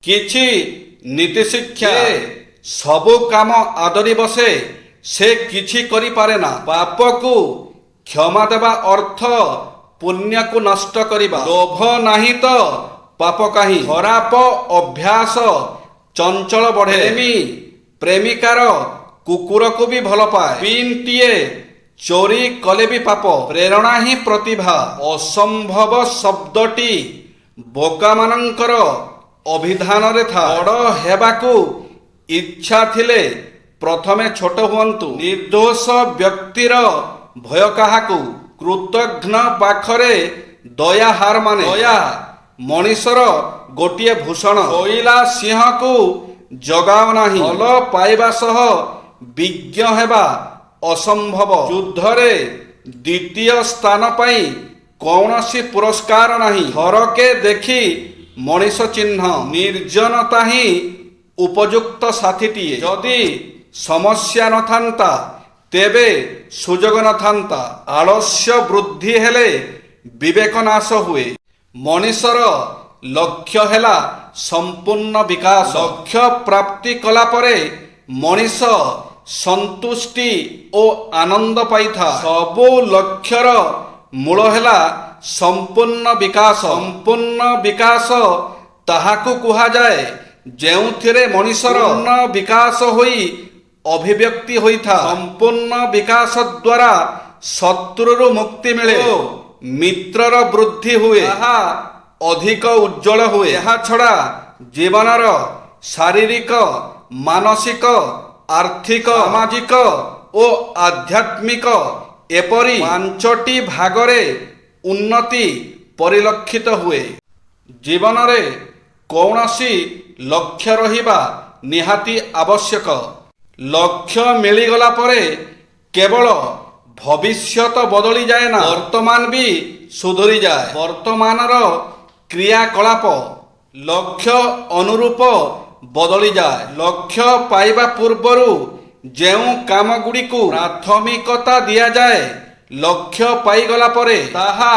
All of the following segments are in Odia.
କିଛି ନୀତି ଶିକ୍ଷା ସବୁ କାମ ଆଦରି ବସେ ସେ କିଛି କରିପାରେ ନା। ପାପକୁ କ୍ଷମା ଦେବା ଅର୍ଥ ପୁଣ୍ୟକୁ ନଷ୍ଟ କରିବା। ଲୋଭ ନାହିଁ ତ ପାପ କାହିଁ। ଖରାପ ଅଭ୍ୟାସ ଚଞ୍ଚଳ ବଢ଼େ। ପ୍ରେମିକାର କୁକୁରକୁ ବି ଭଲ ପାଏ। ପିନ୍ଟିଏ ଚୋରି କଲେ ବି ପାପ। ପ୍ରେରଣା ହିଁ ପ୍ରତିଭା। ଅସମ୍ଭବ ଶବ୍ଦଟି ବୋକାମାନଙ୍କର ଅଭିଧାନରେ ଥାଏ। ବଡ଼ ହେବାକୁ ଇଚ୍ଛା ଥିଲେ ପ୍ରଥମେ ଛୋଟ ହୁଅନ୍ତୁ। ନିର୍ଦ୍ଦୋଷ ବ୍ୟକ୍ତିର ଭୟ କାହାକୁ? କୃତଘ୍ନ ପାଖରେ ଦୟା ହାର ମାନେ। ଦୟା ମଣିଷର ଗୋଟିଏ ଭୂଷଣ। ଶୋଇଲା ସିଂହକୁ ଜଗାଅ ନାହିଁ। ଭଲ ପାଇବା ସହ ବିଜ୍ଞ ହେବା ଅସମ୍ଭବ। ଯୁଦ୍ଧରେ ଦ୍ୱିତୀୟ ସ୍ଥାନ ପାଇଁ କୌଣସି ପୁରସ୍କାର ନାହିଁ। ଥରକେ ଦେଖି ମଣିଷ ଚିହ୍ନ। ନିର୍ଜନତା ହିଁ ଉପଯୁକ୍ତ ସାଥୀଟିଏ। ଯଦି ସମସ୍ୟା ନଥାନ୍ତା ତେବେ ସୁଯୋଗ ନଥାନ୍ତା। ଆଳସ୍ୟ ବୃଦ୍ଧି ହେଲେ ବିବେକ ନାଶ ହୁଏ। ମଣିଷର ଲକ୍ଷ୍ୟ ହେଲା ସମ୍ପୂର୍ଣ୍ଣ ବିକାଶ। ଲକ୍ଷ୍ୟ ପ୍ରାପ୍ତି କଲା ପରେ ମଣିଷ ସନ୍ତୁଷ୍ଟି ଓ ଆନନ୍ଦ ପାଇଥାଏ। ସବୁ ଲକ୍ଷ୍ୟର ମୂଳ ହେଲା ସମ୍ପୂର୍ଣ୍ଣ ବିକାଶ। ସମ୍ପୂର୍ଣ୍ଣ ବିକାଶ ତାହାକୁ କୁହାଯାଏ ଯେଉଁଥିରେ ମଣିଷର ବିକାଶ ହୋଇ ଅଭିବ୍ୟକ୍ତି ହୋଇଥାଏ। ସମ୍ପୂର୍ଣ୍ଣ ବିକାଶ ଦ୍ୱାରା ଶତ୍ରୁରୁ ମୁକ୍ତି ମିଳେ ଓ ମିତ୍ରର ବୃଦ୍ଧି ହୁଏ। ତାହା ଅଧିକ ଉଜ୍ଜଳ ହୁଏ। ଏହା ଛଡ଼ା ଜୀବନର ଶାରୀରିକ, ମାନସିକ, ଆର୍ଥିକ, ସାମାଜିକ ଓ ଆଧ୍ୟାତ୍ମିକ ଏପରି ପାଞ୍ଚଟି ଭାଗରେ ଉନ୍ନତି ପରିଲକ୍ଷିତ ହୁଏ। ଜୀବନରେ କୌଣସି ଲକ୍ଷ୍ୟ ରହିବା ନିହାତି ଆବଶ୍ୟକ। ଲକ୍ଷ୍ୟ ମିଳିଗଲା ପରେ କେବଳ ଭବିଷ୍ୟତ ବଦଳିଯାଏ ନା, ବର୍ତ୍ତମାନ ବି ସୁଧୁରିଯାଏ। ବର୍ତ୍ତମାନର କ୍ରିୟାକଳାପ ଲକ୍ଷ୍ୟ ଅନୁରୂପ ବଦଳିଯାଏ। ଲକ୍ଷ୍ୟ ପାଇବା ପୂର୍ବରୁ ଯେଉଁ କାମଗୁଡ଼ିକୁ ପ୍ରାଥମିକତା ଦିଆଯାଏ ଲକ୍ଷ୍ୟ ପାଇଗଲା ପରେ ତାହା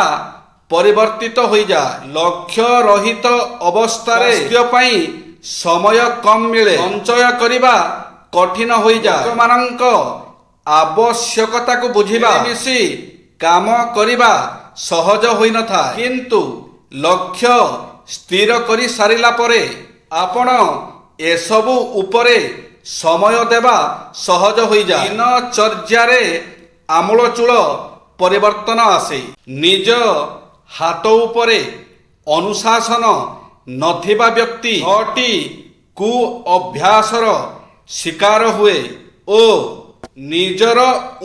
ପରିବର୍ତ୍ତିତ ହୋଇଯାଏ। ଲକ୍ଷ୍ୟ ରହିତ ଅବସ୍ଥାରେ ସ୍ୱାସ୍ଥ୍ୟ ପାଇଁ ସମୟ କମ୍ ମିଳେ। ସଞ୍ଚୟ କରିବା କଠିନ ହୋଇଯାଏ। ଲୋକମାନଙ୍କ ଆବଶ୍ୟକତାକୁ ବୁଝିବା, ମିଶି କାମ କରିବା ସହଜ ହୋଇନଥାଏ। କିନ୍ତୁ ଲକ୍ଷ୍ୟ ସ୍ଥିର କରି ସାରିଲା ପରେ ଆପଣ ଏସବୁ ଉପରେ ସମୟ ଦେବା ସହଜ ହୋଇଯାଏ। ଦିନଚର୍ଯ୍ୟାରେ ଆମୂଳଚୂଳ ପରିବର୍ତ୍ତନ ଆସେ। ନିଜ ହାତ ଉପରେ ଅନୁଶାସନ ନଥିବା ବ୍ୟକ୍ତି 6ଟି କୁ ଅଭ୍ୟାସର ଶିକାର ହୁଏ ଓ ନିଜର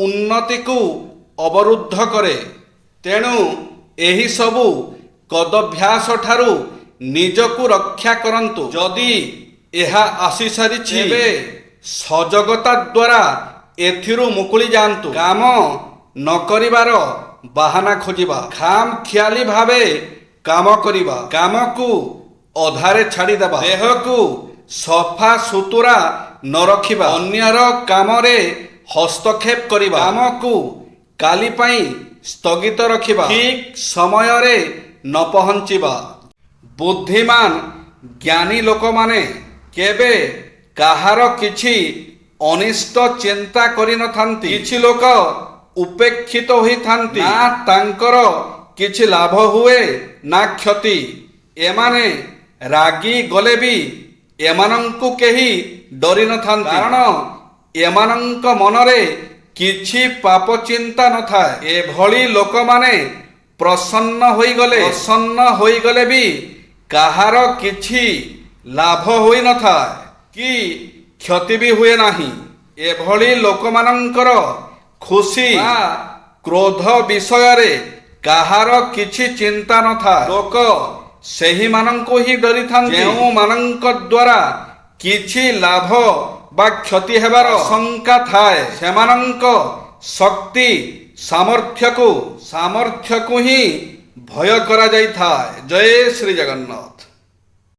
ଉନ୍ନତିକୁ ଅବରୁଦ୍ଧ କରେ। ତେଣୁ ଏହି ସବୁ କଦଭ୍ୟାସଠାରୁ ନିଜକୁ ରକ୍ଷା କରନ୍ତୁ। ଯଦି ଏହା ଆସିସାରିଛି ତେବେ ସଜଗତା ଦ୍ୱାରା ଏଥିରୁ ମୁକୁଳି ଯାଆନ୍ତୁ। କାମ ନ କରିବାର ବାହାନା ଖୋଜିବା, ଖାମଖିଆଲି ଭାବେ କାମ କରିବା, କାମକୁ ଅଧାରେ ଛାଡ଼ିଦେବା, ଦେହକୁ ସଫା ସୁତୁରା ନ ରଖିବା, ଅନ୍ୟର କାମରେ ହସ୍ତକ୍ଷେପ କରିବା, କାମକୁ କାଲି ପାଇଁ ସ୍ଥଗିତ ରଖିବା, ଠିକ୍ ସମୟରେ ନ ପହଞ୍ଚିବା। ବୁଦ୍ଧିମାନ ଜ୍ଞାନୀ ଲୋକମାନେ କେବେ କାହାର କିଛି ଅନିଷ୍ଟ ଚିନ୍ତା କରିନଥାନ୍ତି। କିଛି ଲୋକ ଉପେକ୍ଷିତ ହୋଇଥାନ୍ତି। ନା ତାଙ୍କର କିଛି ଲାଭ ହୁଏ ନା କ୍ଷତି। ଏମାନେ ରାଗି ଗଲେ ବି ଏମାନଙ୍କୁ କେହି ଡରିନଥାନ୍ତି। କାରଣ ଏମାନଙ୍କ ମନରେ କିଛି ପାପ ଚିନ୍ତା ନଥାଏ। ଏଭଳି ଲୋକମାନେ ପ୍ରସନ୍ନ ହୋଇଗଲେ ବି କାହାର କିଛି ଲାଭ ହୋଇନଥାଏ କି କ୍ଷତି ବି ହୁଏ ନାହିଁ। ଏଭଳି ଲୋକମାନଙ୍କର ଖୁସି ବା କ୍ରୋଧ ବିଷୟରେ କାହାର କିଛି ଚିନ୍ତା ନଥାଏ। ଲୋକ ସେହିମାନଙ୍କୁ ହିଁ ଡରିଥାନ୍ତି ଯେଉଁମାନଙ୍କ ଦ୍ୱାରା କିଛି ଲାଭ ବା କ୍ଷତି ହେବାର ଆଶଙ୍କା ଥାଏ। ସେମାନଙ୍କ ଶକ୍ତି ସାମର୍ଥ୍ୟକୁ ହିଁ ଭୟ କରାଯାଇଥାଏ। ଜୟ ଶ୍ରୀ ଜଗନ୍ନାଥ।